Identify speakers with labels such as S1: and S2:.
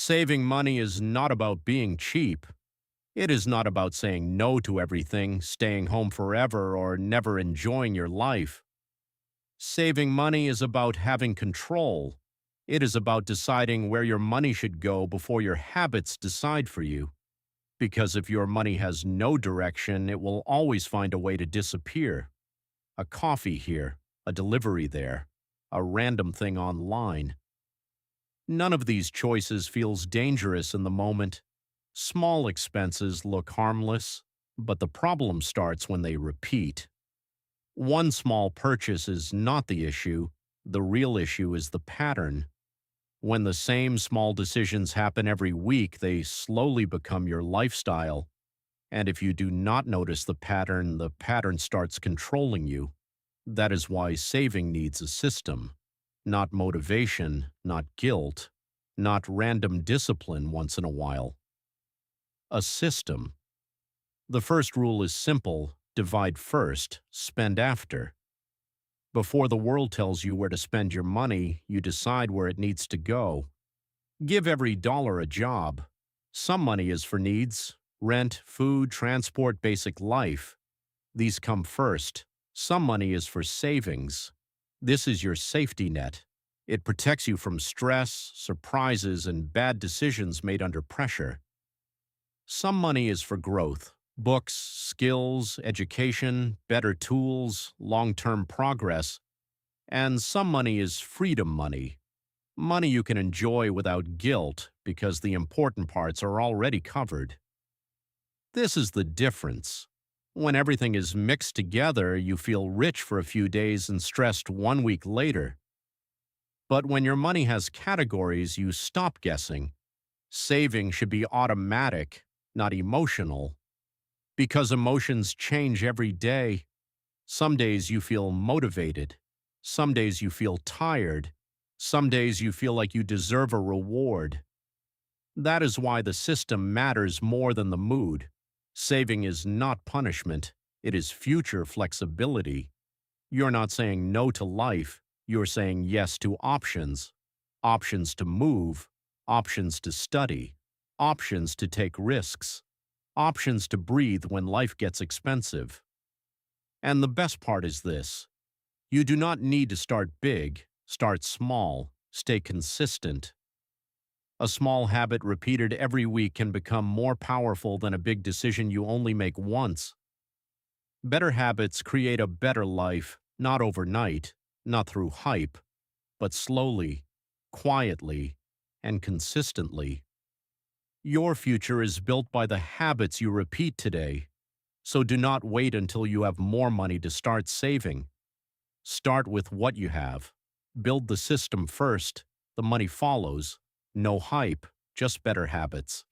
S1: Saving money is not about being cheap. It is not about saying no to everything, staying home forever, or never enjoying your life. Saving money is about having control. It is about deciding where your money should go before your habits decide for you. Because if your money has no direction, it will always find a way to disappear. A coffee here, a delivery there, a random thing online. None of these choices feels dangerous in the moment. Small expenses look harmless, but the problem starts when they repeat. One small purchase is not the issue. The real issue is the pattern. When the same small decisions happen every week, they slowly become your lifestyle. And if you do not notice the pattern starts controlling you. That is why saving needs a system. Not motivation, not guilt, not random discipline once in a while. A system. The first rule is simple: divide first, spend after. Before the world tells you where to spend your money, you decide where it needs to go. Give every dollar a job. Some money is for needs: rent, food, transport, basic life. These come first. Some money is for savings. This is your safety net. It protects you from stress, surprises, and bad decisions made under pressure. Some money is for growth: books, skills, education, better tools, long-term progress. And some money is freedom money. Money you can enjoy without guilt because the important parts are already covered. This is the difference. When everything is mixed together, you feel rich for a few days and stressed 1 week later. But when your money has categories, you stop guessing. Saving should be automatic, not emotional. Because emotions change every day. Some days you feel motivated. Some days you feel tired. Some days you feel like you deserve a reward. That is why the system matters more than the mood. Saving is not punishment. It is future flexibility. You're not saying no to life. You're saying yes to options. Options to move. Options to study. Options to take risks. Options to breathe when life gets expensive. And the best part is this: you do not need to start big. Start small. Stay consistent. A small habit repeated every week can become more powerful than a big decision you only make once. Better habits create a better life, not overnight, not through hype, but slowly, quietly, and consistently. Your future is built by the habits you repeat today. So do not wait until you have more money to start saving. Start with what you have. Build the system first. The money follows. No hype, just better habits.